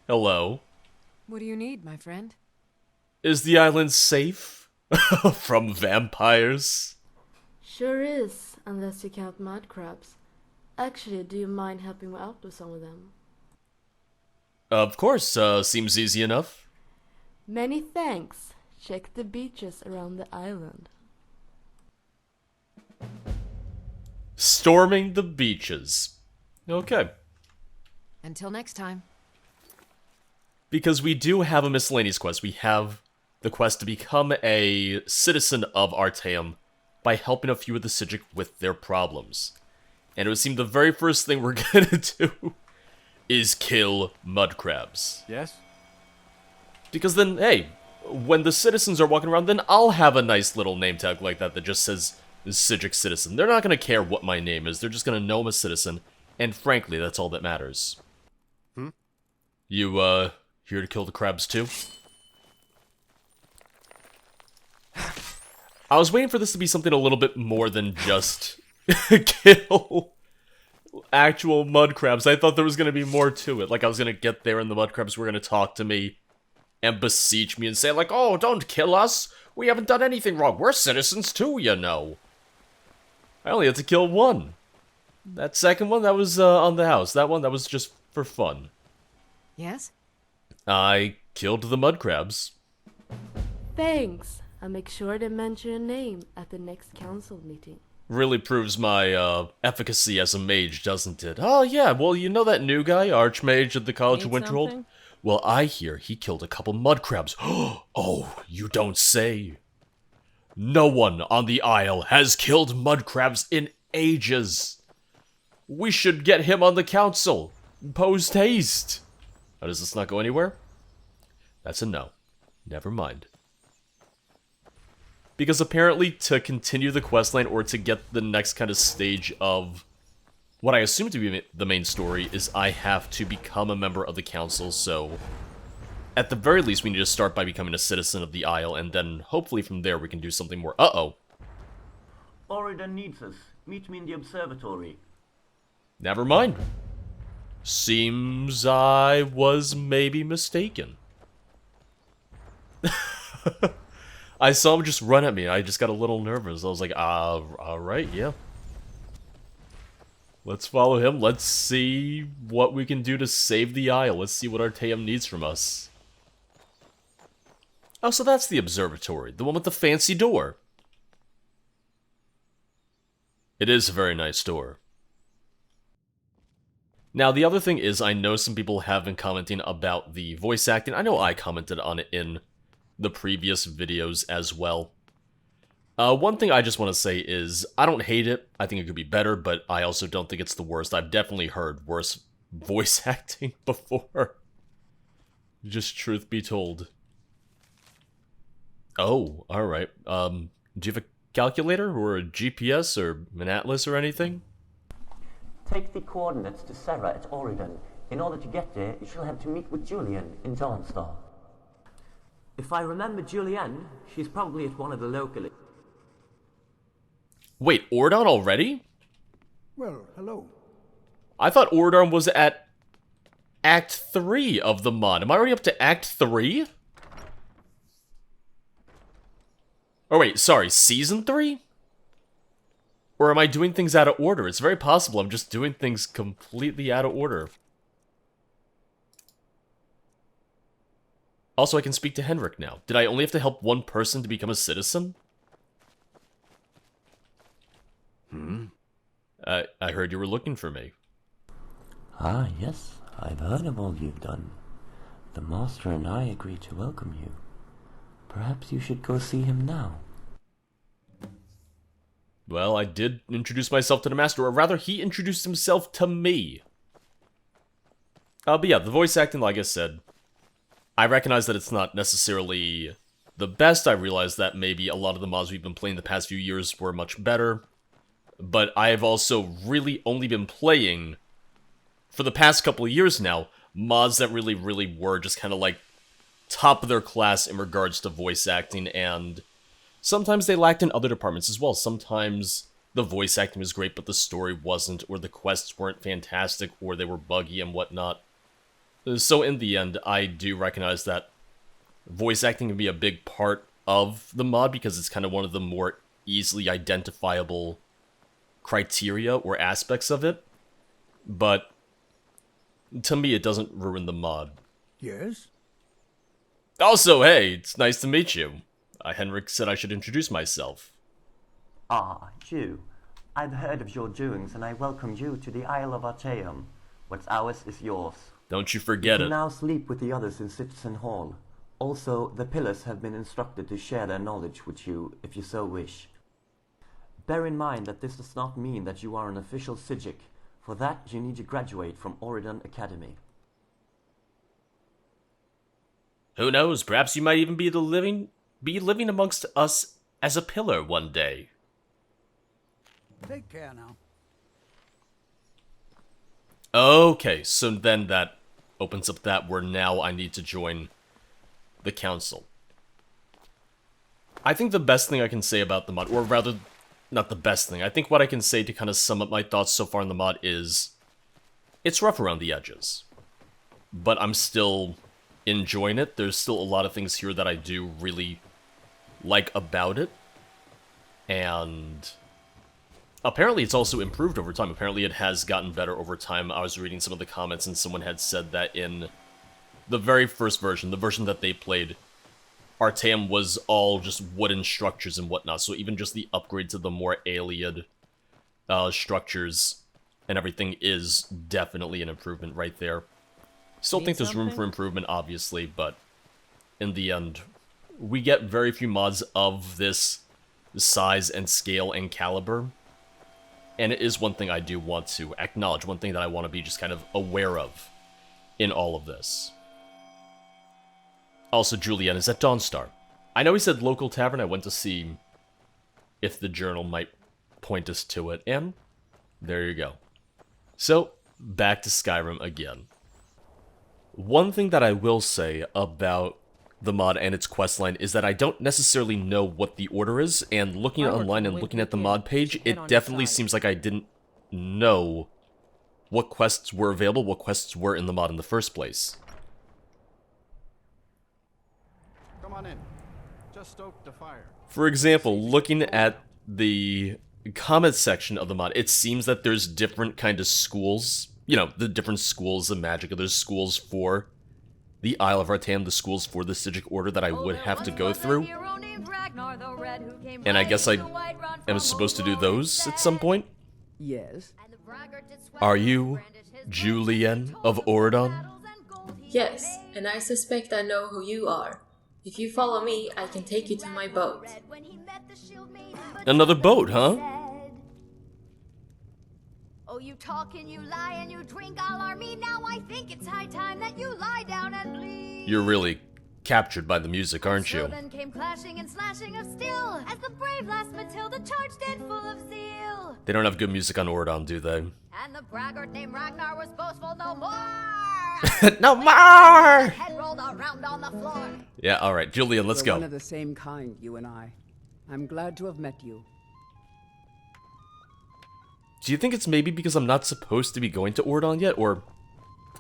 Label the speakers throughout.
Speaker 1: Hello.
Speaker 2: What do you need, my friend?
Speaker 1: Is the island safe from vampires?
Speaker 3: Sure is, unless you count mud crabs. Actually, do you mind helping me out with some of them?
Speaker 1: Of course, seems easy enough.
Speaker 3: Many thanks. Check the beaches around the island.
Speaker 1: Storming the beaches. Okay.
Speaker 2: Until next time.
Speaker 1: Because we do have a miscellaneous quest. We have the quest to become a citizen of Artaeum by helping a few of the Psijic with their problems. And it would seem the very first thing we're gonna do is kill mud crabs.
Speaker 4: Yes?
Speaker 1: Because then, hey, when the citizens are walking around, then I'll have a nice little name tag like that that just says Psijic Citizen. They're not gonna care what my name is, they're just gonna know I'm a citizen, and frankly, that's all that matters. You, here to kill the crabs too? I was waiting for this to be something a little bit more than just kill actual mud crabs. I thought there was gonna be more to it. Like, I was gonna get there and the mud crabs were gonna talk to me and beseech me and say, like, oh, don't kill us. We haven't done anything wrong. We're citizens too, you know. I only had to kill one. That second one, that was on the house. That one, that was just for fun.
Speaker 2: Yes?
Speaker 1: I killed the mud crabs.
Speaker 3: Thanks. I'll make sure to mention your name at the next council meeting.
Speaker 1: Really proves my efficacy as a mage, doesn't it? Oh yeah, well, you know that new guy, Archmage at the College of
Speaker 5: Need
Speaker 1: Winterhold?
Speaker 5: something?
Speaker 1: Well, I hear he killed a couple mud crabs. Oh, you don't say. No one on the Isle has killed mud crabs in ages. We should get him on the council. Post haste. Oh, does this not go anywhere? That's a no. Never mind. Because apparently to continue the questline or to get the next kind of stage of what I assume to be the main story is I have to become a member of the council, so at the very least we need to start by becoming a citizen of the Isle, and then hopefully from there we can do something more. Uh-oh.
Speaker 6: Oridan needs us. Meet me in the observatory.
Speaker 1: Never mind. Seems I was maybe mistaken. I saw him just run at me. I just got a little nervous. I was like, alright, yeah. Let's follow him. Let's see what we can do to save the Isle. Let's see what Artaeum needs from us. Oh, so that's the observatory. The one with the fancy door. It is a very nice door. Now, the other thing is, I know some people have been commenting about the voice acting. I know I commented on it in the previous videos as well. One thing I just want to say is, I don't hate it. I think it could be better, but I also don't think it's the worst. I've definitely heard worse voice acting before. Just truth be told. Oh, alright. Do you have a calculator, or a GPS, or an atlas, or anything?
Speaker 6: Take the coordinates to Sarah at Oridan. In order to get there, you shall have to meet with Julian in Dawnstar. If I remember Julianne, she's probably at one of the local...
Speaker 1: Wait, Ordon already?
Speaker 4: Well, hello.
Speaker 1: I thought Ordon was at Act 3 of the mod. Am I already up to Act 3? Oh wait, sorry, Season 3? Or am I doing things out of order? It's very possible I'm just doing things completely out of order. Also, I can speak to Henrik now. Did I only have to help one person to become a citizen? I heard you were looking for me.
Speaker 7: Ah, yes, I've heard of all you've done. The Master and I agreed to welcome you. Perhaps you should go see him now.
Speaker 1: Well, I did introduce myself to the Master, or rather, he introduced himself to me. But yeah, the voice acting, like I said, I recognize that it's not necessarily the best. I realize that maybe a lot of the mods we've been playing the past few years were much better. But I've also really only been playing, for the past couple of years now, mods that really were just kind of like top of their class in regards to voice acting, and sometimes they lacked in other departments as well. Sometimes the voice acting was great, but the story wasn't, or the quests weren't fantastic, or they were buggy and whatnot. So in the end, I do recognize that voice acting can be a big part of the mod because it's kind of one of the more easily identifiable criteria or aspects of it. But to me, it doesn't ruin the mod.
Speaker 4: Yes?
Speaker 1: Also, hey, it's nice to meet you. Henrik said I should introduce myself.
Speaker 6: Ah, you. I've heard of your doings, and I welcome you to the Isle of Artaeum. What's ours is yours.
Speaker 1: Don't you forget
Speaker 6: You
Speaker 1: it.
Speaker 6: can now sleep with the others in Citizen Hall. Also, the pillars have been instructed to share their knowledge with you, if you so wish. Bear in mind that this does not mean that you are an official Psijic. For that, you need to graduate from Oridan Academy.
Speaker 1: Who knows? Perhaps you might even be living amongst us as a pillar one day.
Speaker 4: Take care now.
Speaker 1: Okay, so then that opens up that where now I need to join the council. I think the best thing I can say about the mod, or rather, not the best thing, I think what I can say to kind of sum up my thoughts so far in the mod is, it's rough around the edges, but I'm still enjoying it. There's still a lot of things here that I do really like about it, and apparently it's also improved over time. Apparently it has gotten better over time. I was reading some of the comments and someone had said that in the very first version, the version that they played, Artaeum was all just wooden structures and whatnot, so even just the upgrade to the more alien structures and everything is definitely an improvement right there. Still think there's room for improvement, obviously, but in the end, we get very few mods of this size and scale and caliber, and it is one thing I do want to acknowledge, one thing that I want to be just kind of aware of in all of this. Also, Julian is at Dawnstar. I know he said local tavern. I went to see if the journal might point us to it, and there you go. So, back to Skyrim again. One thing that I will say about the mod and its questline is that I don't necessarily know what the order is, and looking online and looking at the mod page, it definitely seems like I didn't know what quests were available, what quests were in the mod in the first place.
Speaker 5: Come on in. Just stoke the fire.
Speaker 1: For example, looking at the comment section of the mod, it seems that there's different kind of schools. You know, the different schools of magic. There's schools for the Isle of Artaeum, the schools for the Psijic Order that I would have to go through. And I guess I am supposed to do those at some point.
Speaker 8: Yes.
Speaker 1: Are you Julian of Oridon?
Speaker 9: Yes, and I suspect I know who you are. If you follow me, I can take you to my boat.
Speaker 1: Another boat, huh?
Speaker 10: Oh, you talk and you lie and you drink all our meat. Now I think it's high time that you lie down and bleed.
Speaker 1: You're really captured by the music, aren't
Speaker 10: So
Speaker 1: you?
Speaker 10: then came clashing and slashing of steel as the brave last Matilda charged in full of zeal.
Speaker 1: They don't have good music on Oridon, do they?
Speaker 10: And the braggart named Ragnar was boastful no more.
Speaker 1: No more!
Speaker 10: Head rolled around on the floor.
Speaker 1: Yeah, alright, Julian, let's
Speaker 8: We're one
Speaker 1: go.
Speaker 8: of the same kind, you and I. I'm glad to have met you.
Speaker 1: Do you think it's maybe because I'm not supposed to be going to Oridon yet, or...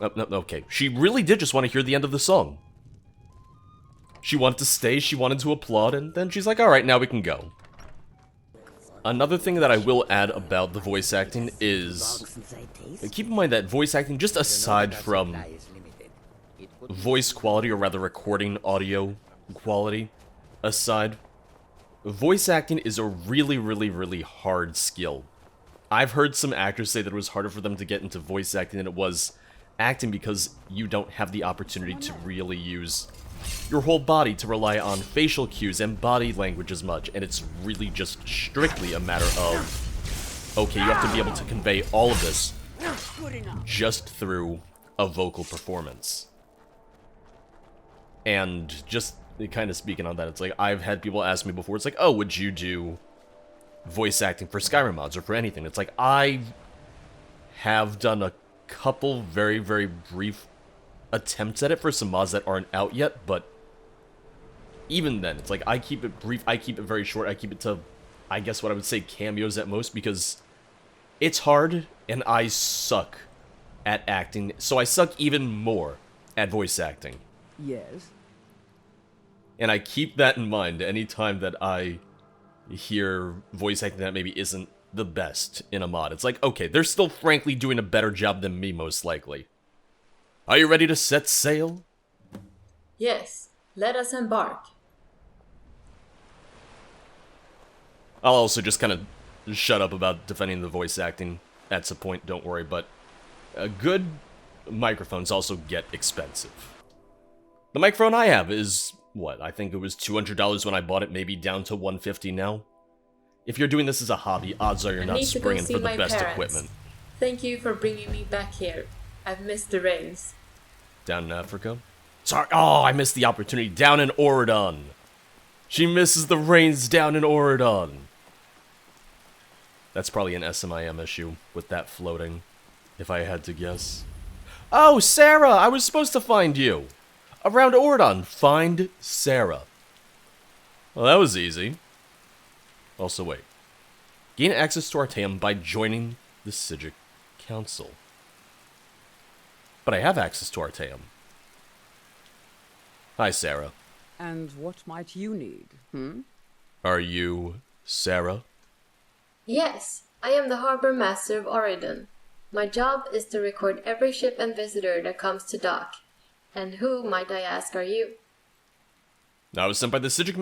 Speaker 1: Oh, no, okay. She really did just want to hear the end of the song. She wanted to stay, she wanted to applaud, and then she's like, alright, now we can go. Another thing that I will add about the voice acting is... Keep in mind that voice acting, just aside from voice quality, or rather recording audio quality aside, voice acting is a really, really, really hard skill. I've heard some actors say that it was harder for them to get into voice acting than it was acting because you don't have the opportunity to really use your whole body to rely on facial cues and body language as much, and it's really just strictly a matter of, okay, you have to be able to convey all of this just through a vocal performance. And just kind of speaking on that, it's like, I've had people ask me before, it's like, oh, would you do voice acting for Skyrim mods or for anything? It's like, I have done a couple very, very brief attempts at it for some mods that aren't out yet, but even then, it's like, I keep it brief, I keep it very short, I keep it to, I guess what I would say, cameos at most, because it's hard, and I suck at acting, so I suck even more at voice acting.
Speaker 8: Yes?
Speaker 1: And I keep that in mind anytime that I hear voice acting that maybe isn't the best in a mod. It's like, okay, they're still frankly doing a better job than me, most likely. Are you ready to set sail?
Speaker 9: Yes, let us embark.
Speaker 1: I'll also just kind of shut up about defending the voice acting at some point, don't worry, but good microphones also get expensive. The microphone I have is, what, I think it was $200 when I bought it, maybe down to $150 now. If you're doing this as a hobby, odds are you're not springing for the best equipment.
Speaker 9: Thank you for bringing me back here. I've missed the rains.
Speaker 1: Down in Africa? Sorry, oh, I missed the opportunity. Down in Oregon. She misses the rains down in Oregon. That's probably an SMIM issue with that floating, if I had to guess. Oh, Sarah, I was supposed to find you. Around Oregon, find Sarah. Well, that was easy. Also, wait. Gain access to Artaeum by joining the Sigic Council. But I have access to Artaeum. Hi, Sarah.
Speaker 8: And what might you need,
Speaker 1: Are you Sarah?
Speaker 9: Yes, I am the Harbor Master of Oregon. My job is to record every ship and visitor that comes to dock. And who, might I ask, are you?
Speaker 1: I was sent by the Sigic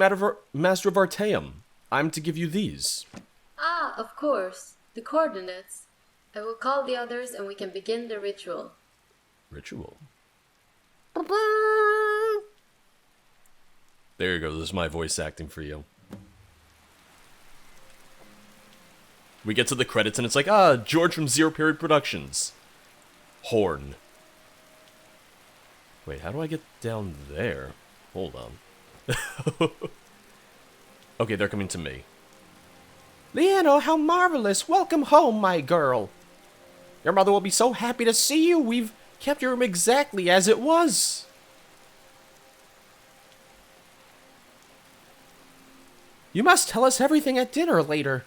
Speaker 1: Master of Artaeum. I'm to give you these.
Speaker 9: Ah, of course. The coordinates. I will call the others and we can begin the ritual.
Speaker 1: Ritual? There you go, this is my voice acting for you. We get to the credits and it's like, George from Zero Period Productions. Horn. Wait, how do I get down there? Hold on. Okay, they're coming to me. Leanna, how marvelous! Welcome home, my girl. Your mother will be so happy to see you. We've kept your room exactly as it was. You must tell us everything at dinner later.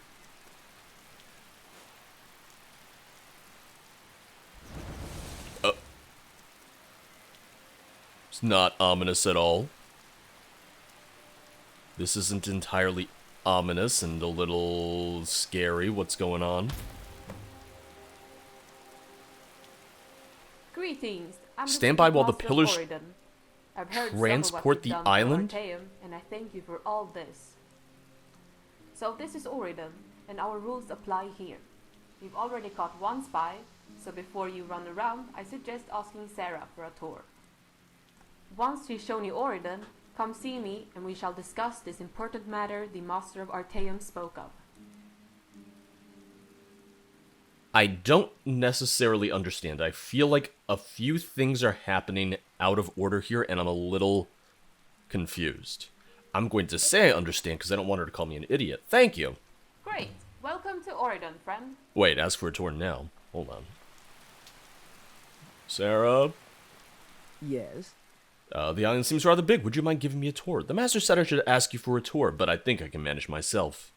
Speaker 1: It's not ominous at all. This isn't entirely ominous and a little scary. What's going on?
Speaker 11: Greetings. I'm
Speaker 1: Stand by while the
Speaker 11: Master of
Speaker 1: pillars
Speaker 11: Oregon. I've heard some of what
Speaker 1: transport
Speaker 11: you've
Speaker 1: the
Speaker 11: done for
Speaker 1: island?
Speaker 11: Artaeum, and I thank you for all this. So this is Oregon, and our rules apply here. We've already caught one spy, so before you run around, I suggest asking Sarah for a tour. Once she's shown you Oregon, come see me and we shall discuss this important matter the Master of Artaeum spoke of.
Speaker 1: I don't necessarily understand. I feel like a few things are happening out of order here and I'm a little confused. I'm going to say I understand because I don't want her to call me an idiot. Thank you.
Speaker 11: Great. Welcome to Oregon, friend.
Speaker 1: Wait, ask for a tour now. Hold on. Sarah?
Speaker 8: Yes?
Speaker 1: The island seems rather big. Would you mind giving me a tour? The master said I should ask you for a tour, but I think I can manage myself.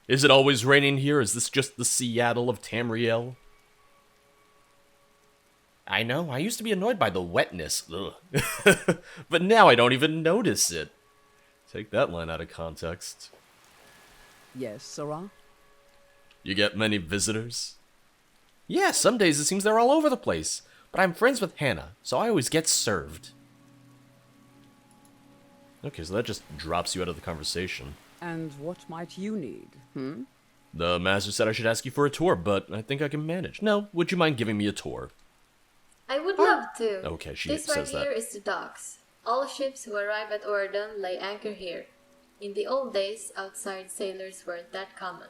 Speaker 1: Is it always raining here? Is this just the Seattle of Tamriel? I know, I used to be annoyed by the wetness. Ugh. But now I don't even notice it. Take that line out of context.
Speaker 8: Yes, Sarah?
Speaker 1: You get many visitors? Yeah, some days it seems they're all over the place. But I'm friends with Hannah, so I always get served. Okay, so that just drops you out of the conversation.
Speaker 8: And what might you need,
Speaker 1: The master said I should ask you for a tour, but I think I can manage. No, would you mind giving me a tour?
Speaker 9: I would love to.
Speaker 1: Okay, she
Speaker 9: this right
Speaker 1: says that.
Speaker 9: here is the docks. All ships who arrive at Oregon lay anchor here. In the old days, outside sailors weren't that common.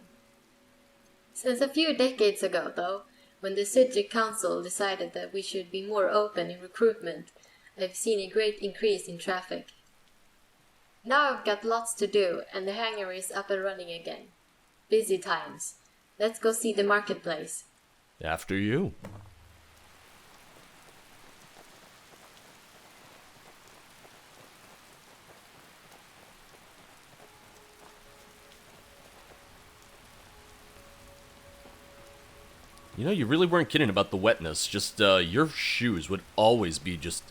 Speaker 9: Since a few decades ago, though, when the Sigic Council decided that we should be more open in recruitment, I've seen a great increase in traffic. Now I've got lots to do, and the hangar is up and running again. Busy times. Let's go see the marketplace.
Speaker 1: After you. You know, you really weren't kidding about the wetness. Just, your shoes would always be just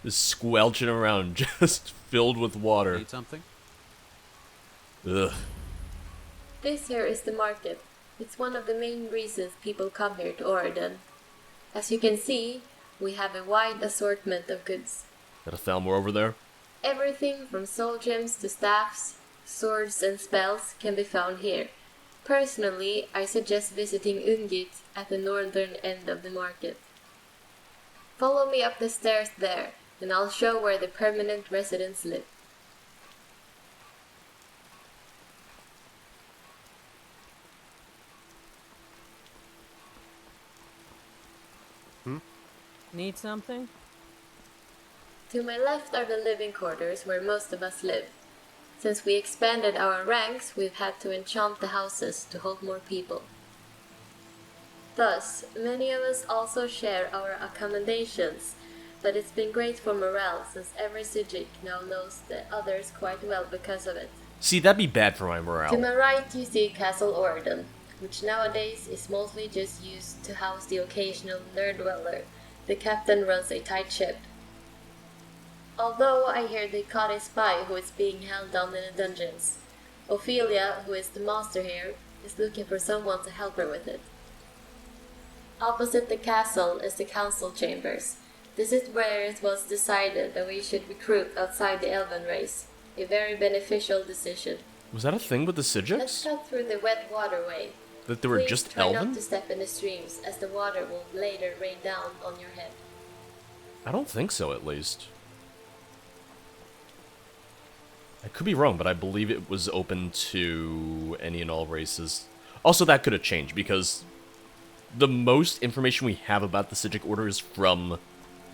Speaker 1: Just squelching around, just filled with water.
Speaker 5: Need something?
Speaker 1: Ugh.
Speaker 9: This here is the market. It's one of the main reasons people come here to Oregon. As you can see, we have a wide assortment of goods.
Speaker 1: Got a Thalmor over there?
Speaker 9: Everything from soul gems to staffs, swords and spells can be found here. Personally, I suggest visiting Ungit at the northern end of the market. Follow me up the stairs there, and I'll show where the permanent residents live.
Speaker 12: Need something?
Speaker 9: To my left are the living quarters where most of us live. Since we expanded our ranks, we've had to enchant the houses to hold more people. Thus, many of us also share our accommodations, but it's been great for morale since every Sijik now knows the others quite well because of it.
Speaker 1: See, that'd be bad for my morale.
Speaker 9: To my right you see Castle Orden, which nowadays is mostly just used to house the occasional nerd dweller. The captain runs a tight ship. Although I hear they caught a spy who is being held down in the dungeons. Ophelia, who is the master here, is looking for someone to help her with it. Opposite the castle is the council chambers. This is where it was decided that we should recruit outside the elven race. A very beneficial decision.
Speaker 1: Was that a thing with the
Speaker 9: Let's
Speaker 1: Sijiks?
Speaker 9: cut through the wet waterway.
Speaker 1: That they were
Speaker 9: Please
Speaker 1: just
Speaker 9: try
Speaker 1: elven?
Speaker 9: not to step in the streams, as the water will later rain down on your head.
Speaker 1: I don't think so, at least. I could be wrong, but I believe it was open to any and all races. Also, that could have changed, because the most information we have about the Sijik Order is from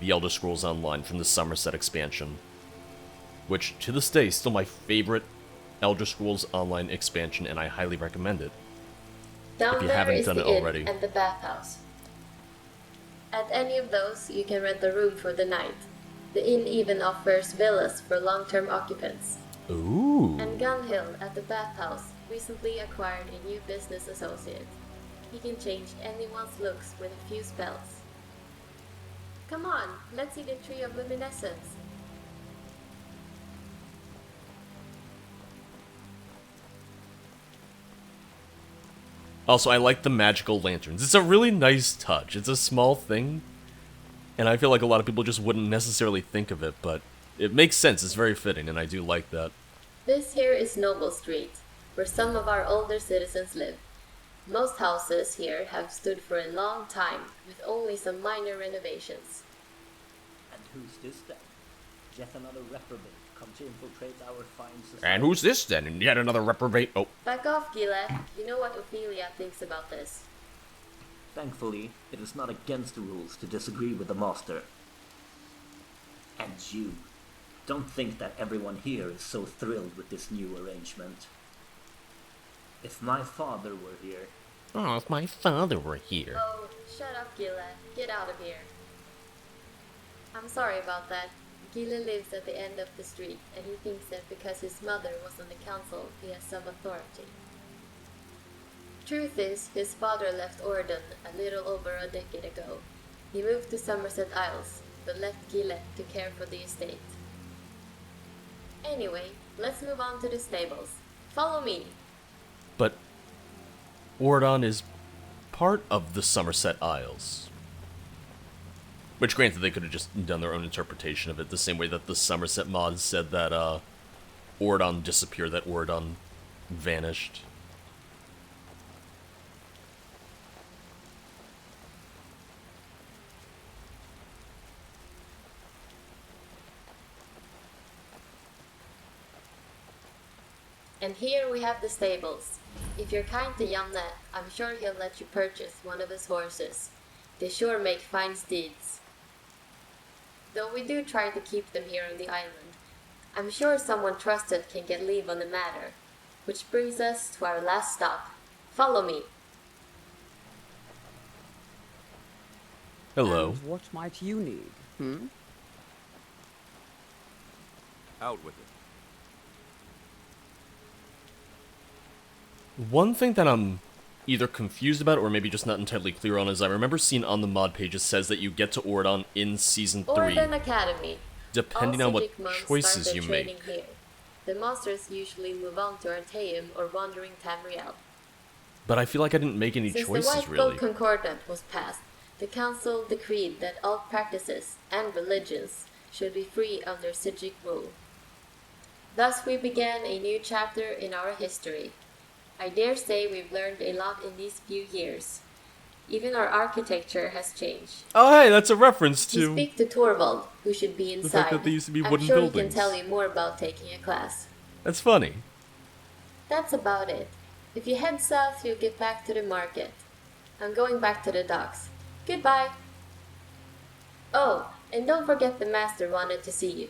Speaker 1: the Elder Scrolls Online, from the Somerset expansion. Which, to this day, is still my favorite Elder Scrolls Online expansion, and I highly recommend it.
Speaker 9: Down
Speaker 1: if you
Speaker 9: there
Speaker 1: haven't
Speaker 9: is
Speaker 1: done
Speaker 9: the
Speaker 1: it already.
Speaker 9: inn and the bathhouse. At any of those, you can rent a room for the night. The inn even offers villas for long-term occupants.
Speaker 1: Ooh.
Speaker 9: And Gunhill at the bathhouse recently acquired a new business associate. He can change anyone's looks with a few spells. Come on, let's see the Tree of Luminescence.
Speaker 1: Also, I like the magical lanterns. It's a really nice touch. It's a small thing, and I feel like a lot of people just wouldn't necessarily think of it, but it makes sense. It's very fitting, and I do like that.
Speaker 9: This here is Noble Street, where some of our older citizens live. Most houses here have stood for a long time, with only some minor renovations.
Speaker 6: And who's this then? Yet another reprobate come to infiltrate our fine society.
Speaker 1: And who's this then? And yet another reprobate. Oh.
Speaker 9: Back off, Gila. You know what Ophelia thinks about this.
Speaker 6: Thankfully, it is not against the rules to disagree with the master. And you, don't think that everyone here is so thrilled with this new arrangement. If my father were here...
Speaker 1: Oh, if my father were here.
Speaker 9: Oh, shut up, Gila. Get out of here. I'm sorry about that. Gila lives at the end of the street, and he thinks that because his mother was on the council, he has some authority. Truth is, his father left Orden a little over a decade ago. He moved to Somerset Isles, but left Gila to care for the estate. Anyway, let's move on to the stables. Follow me.
Speaker 1: But Ordon is part of the Somerset Isles. Which, granted, they could have just done their own interpretation of it, the same way that the Somerset Mod said that Ordon disappeared, that Ordon vanished.
Speaker 9: And here we have the stables. If you're kind to Janne, I'm sure he'll let you purchase one of his horses. They sure make fine steeds. Though we do try to keep them here on the island, I'm sure someone trusted can get leave on the matter. Which brings us to our last stop. Follow me.
Speaker 1: Hello.
Speaker 8: And what might you need,
Speaker 5: Out with it.
Speaker 1: One thing that I'm either confused about or maybe just not entirely clear on is I remember seeing on the mod page it says that you get to Ordon in Season 3.
Speaker 9: Orden Academy.
Speaker 1: depending
Speaker 9: All
Speaker 1: on what
Speaker 9: Sigic monks
Speaker 1: choices
Speaker 9: started
Speaker 1: you
Speaker 9: training
Speaker 1: make.
Speaker 9: here. The masters usually move on to Artaeum or Wandering Tamriel.
Speaker 1: But I feel like I didn't make any
Speaker 9: Since
Speaker 1: choices,
Speaker 9: the White
Speaker 1: really.
Speaker 9: Gold Concordat was passed, the council decreed that all practices and religions should be free under Sigic rule. Thus we began a new chapter in our history. I dare say we've learned a lot in these few years. Even our architecture has changed.
Speaker 1: Oh, hey, that's a reference
Speaker 9: You
Speaker 1: to...
Speaker 9: speak to Torvald, who should be inside.
Speaker 1: the fact that they used to be
Speaker 9: I'm
Speaker 1: wooden
Speaker 9: sure
Speaker 1: buildings.
Speaker 9: he can tell you more about taking a class.
Speaker 1: That's funny.
Speaker 9: That's about it. If you head south, you'll get back to the market. I'm going back to the docks. Goodbye. Oh, and don't forget the master wanted to see you.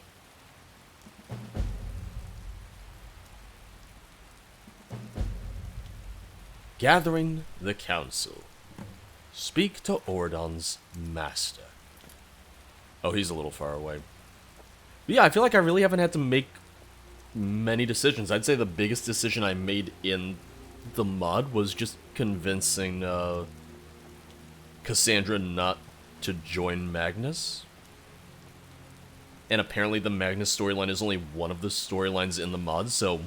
Speaker 1: Gathering the council. Speak to Ordon's master. Oh, he's a little far away. But yeah, I feel like I really haven't had to make many decisions. I'd say the biggest decision I made in the mod was just convincing Cassandra not to join Magnus. And apparently the Magnus storyline is only one of the storylines in the mod, so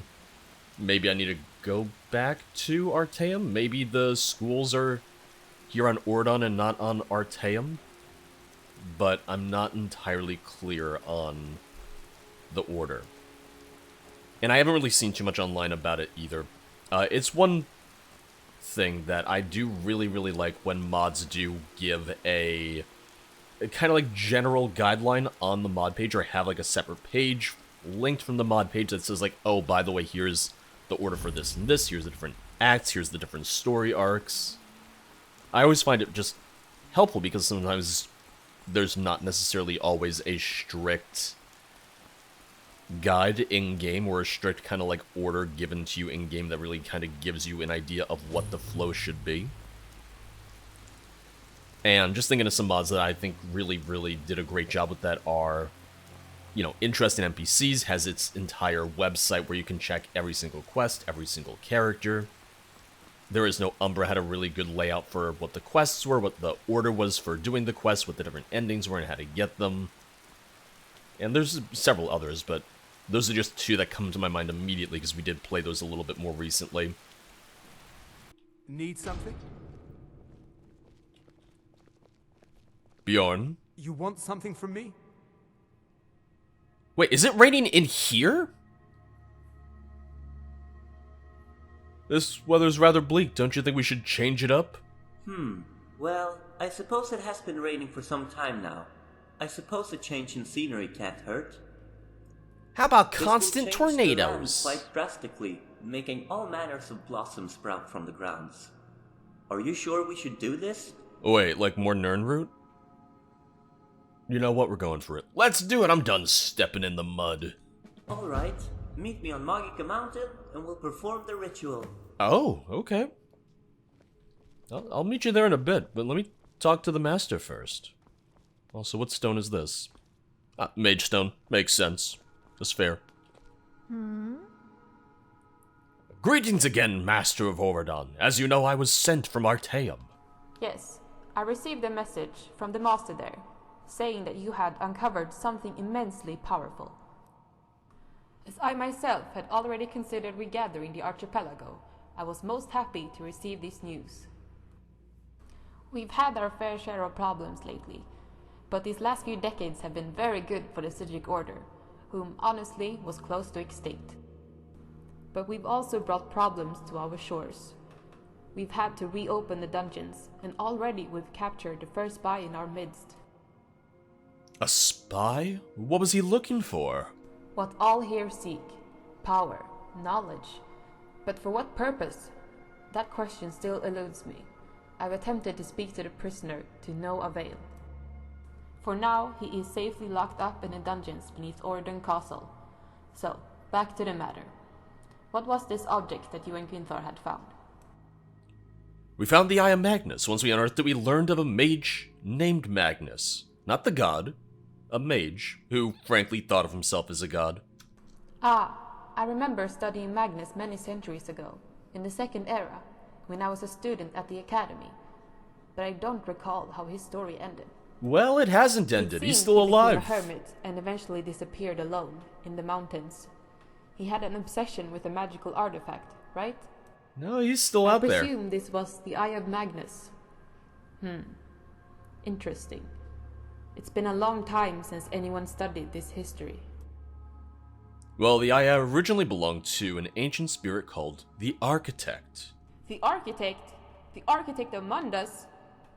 Speaker 1: maybe I need to go back to Artaeum? Maybe the schools are here on Ordon and not on Artaeum? But I'm not entirely clear on the order. And I haven't really seen too much online about it either. It's one thing that I do really, really like when mods do give a kind of like general guideline on the mod page, or have like a separate page linked from the mod page that says like, oh, by the way, here's the order for this and this, here's the different acts, here's the different story arcs. I always find it just helpful because sometimes there's not necessarily always a strict guide in-game or a strict kind of like order given to you in-game that really kind of gives you an idea of what the flow should be. And just thinking of some mods that I think really, really did a great job with that are, you know, Interesting NPCs has its entire website where you can check every single quest, every single character. There is No Umbra had a really good layout for what the quests were, what the order was for doing the quests, what the different endings were, and how to get them. And there's several others, but those are just two that come to my mind immediately because we did play those a little bit more recently.
Speaker 13: Need something?
Speaker 1: Bjorn?
Speaker 13: You want something from me?
Speaker 1: Wait, is it raining in here? This weather's rather bleak. Don't you think we should change it up?
Speaker 7: Well, I suppose it has been raining for some time now. I suppose a change in scenery can't hurt.
Speaker 1: How about
Speaker 7: This will
Speaker 1: constant
Speaker 7: change the land
Speaker 1: tornadoes?
Speaker 7: quite drastically, making all manners of blossoms sprout from the grounds. Are you sure we should do this?
Speaker 1: Wait, like more Nirnroot? You know what, we're going for it. Let's do it, I'm done stepping in the mud.
Speaker 7: Alright, meet me on Magica Mountain and we'll perform the ritual.
Speaker 1: Oh, okay. I'll meet you there in a bit, but let me talk to the master first. Also, what stone is this? Mage stone. Makes sense. That's fair. Greetings again, Master of Oradon. As you know, I was sent from Artaeum.
Speaker 11: Yes, I received a message from the master there, saying that you had uncovered something immensely powerful. As I myself had already considered regathering the archipelago, I was most happy to receive this news. We've had our fair share of problems lately, but these last few decades have been very good for the Sigic Order, whom honestly was close to extinct. But we've also brought problems to our shores. We've had to reopen the dungeons, and already we've captured the first spy in our midst.
Speaker 1: A spy? What was he looking for?
Speaker 11: What all here seek: power, knowledge. But for what purpose? That question still eludes me. I've attempted to speak to the prisoner to no avail. For now, he is safely locked up in the dungeons beneath Orden Castle. So, back to the matter. What was this object that you and Gunther had found?
Speaker 1: We found the Eye of Magnus. Once we unearthed it, we learned of a mage named Magnus. Not the god. A mage, who frankly thought of himself as a god.
Speaker 11: Ah, I remember studying Magnus many centuries ago, in the Second Era, when I was a student at the Academy. But I don't recall how his story ended.
Speaker 1: Well, it hasn't ended. He's still
Speaker 11: He became
Speaker 1: alive.
Speaker 11: a hermit and eventually disappeared alone in the mountains. He had an obsession with a magical artifact, right?
Speaker 1: No, he's still out
Speaker 11: I
Speaker 1: there.
Speaker 11: presume this was the Eye of Magnus. Interesting. It's been a long time since anyone studied this history.
Speaker 1: Well, the Eye originally belonged to an ancient spirit called the Architect.
Speaker 11: The Architect? The Architect of Mundus?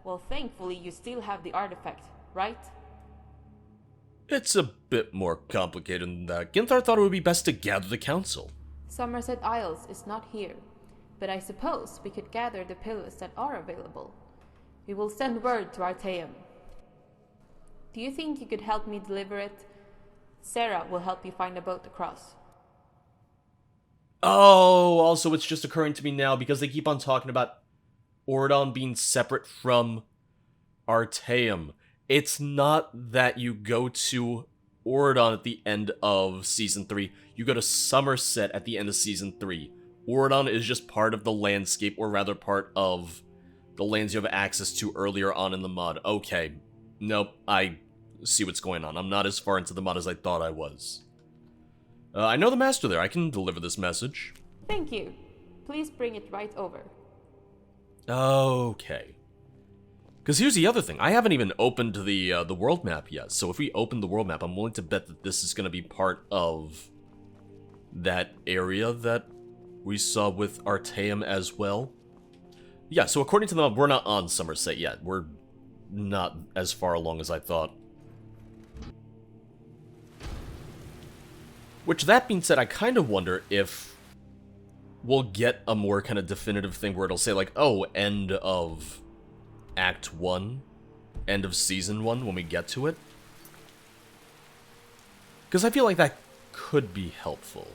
Speaker 11: Well, thankfully you still have the artifact, right?
Speaker 1: It's a bit more complicated than that. Ginthar thought it would be best to gather the council.
Speaker 11: Somerset Isles is not here, but I suppose we could gather the pillars that are available. We will send word to Artaeum. Do you think you could help me deliver it? Sarah will help you find a boat across.
Speaker 1: Oh, also it's just occurring to me now because they keep on talking about Ordon being separate from Artaeum. It's not that you go to Ordon at the end of Season 3. You go to Somerset at the end of Season 3. Ordon is just part of the landscape, or rather part of the lands you have access to earlier on in the mod. Okay. Nope, I see what's going on. I'm not as far into the mod as I thought I was. I know the master there. I can deliver this message.
Speaker 11: Thank you. Please bring it right over.
Speaker 1: Okay. Because here's the other thing. I haven't even opened the world map yet. So if we open the world map, I'm willing to bet that this is going to be part of that area that we saw with Artaeum as well. Yeah, so according to them, we're not on Somerset yet. We're not as far along as I thought. Which, that being said, I kind of wonder if we'll get a more kind of definitive thing where it'll say, like, oh, end of Act 1, end of Season 1 when we get to it. Because I feel like that could be helpful.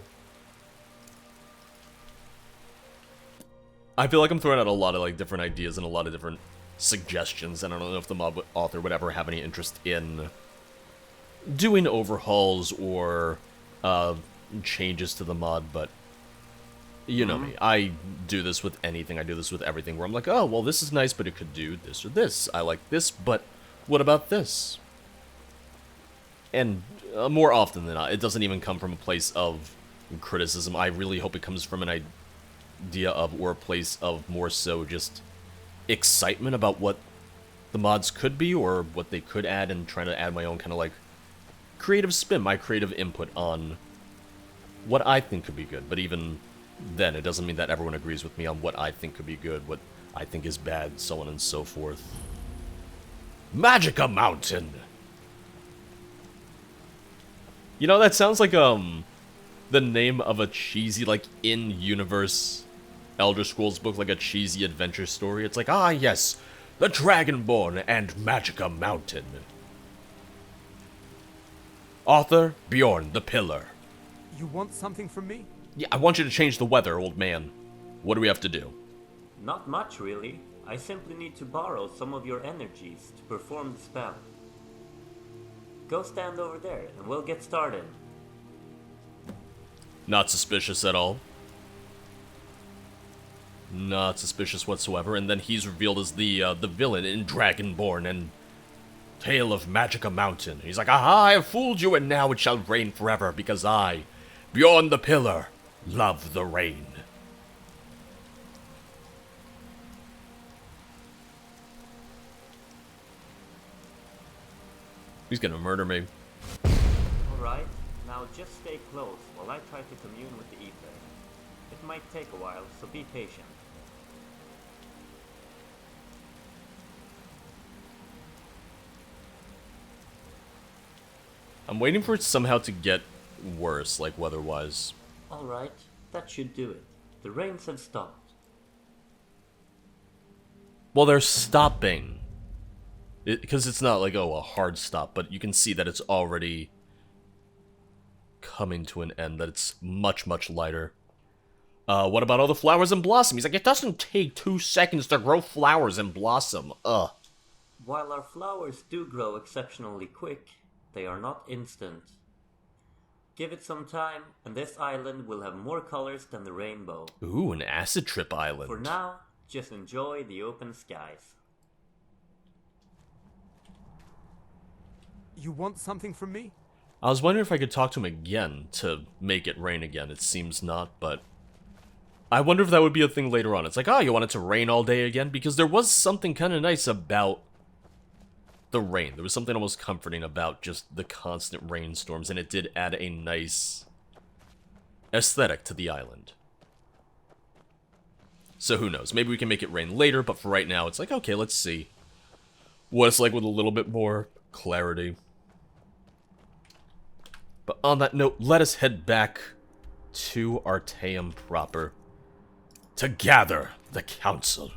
Speaker 1: I feel like I'm throwing out a lot of, like, different ideas and a lot of different suggestions, and I don't know if the mod author would ever have any interest in doing overhauls or changes to the mod, but you know me. I do this with anything. I do this with everything, where I'm like, oh, well, this is nice, but it could do this or this. I like this, but what about this? And more often than not, it doesn't even come from a place of criticism. I really hope it comes from an idea of, or a place of more so just excitement about what the mods could be, or what they could add, and trying to add my own kind of, like, creative spin, my creative input on what I think could be good. But even then, it doesn't mean that everyone agrees with me on what I think could be good, what I think is bad, so on and so forth. Magica Mountain! You know, that sounds like, the name of a cheesy, like, in-universe Elder Scrolls book, like a cheesy adventure story. It's like, ah, yes, the Dragonborn and Magica Mountain. Author, Bjorn the Pillar.
Speaker 13: You want something from me?
Speaker 1: Yeah, I want you to change the weather, old man. What do we have to do?
Speaker 6: Not much, really. I simply need to borrow some of your energies to perform the spell. Go stand over there, and we'll get started.
Speaker 1: Not suspicious at all. Not suspicious whatsoever. And then he's revealed as the villain in Dragonborn and Tale of Magica Mountain. He's like, aha, I have fooled you, and now it shall rain forever, because I, Bjorn the Pillar, love the rain. He's gonna murder me.
Speaker 6: Alright, now just stay close while I try to commune with the ether. It might take a while, so be patient.
Speaker 1: I'm waiting for it somehow to get worse, like weather-wise.
Speaker 6: Alright, that should do it. The rains have stopped.
Speaker 1: Well, they're stopping. Because it's not like, oh, a hard stop, but you can see that it's already coming to an end, that it's much, much lighter. What about all the flowers and blossom? He's like, it doesn't take 2 seconds to grow flowers and blossom. Ugh.
Speaker 6: While our flowers do grow exceptionally quick, they are not instant. Give it some time, and this island will have more colors than the rainbow.
Speaker 1: Ooh, an acid trip island.
Speaker 6: For now, just enjoy the open skies.
Speaker 13: You want something from me?
Speaker 1: I was wondering if I could talk to him again to make it rain again. It seems not, but I wonder if that would be a thing later on. It's like, oh, you want it to rain all day again? Because there was something kind of nice about the rain. There was something almost comforting about just the constant rainstorms, and it did add a nice aesthetic to the island. So who knows? Maybe we can make it rain later, but for right now, it's like, okay, let's see what it's like with a little bit more clarity. But on that note, let us head back to Artaeum proper to gather the council.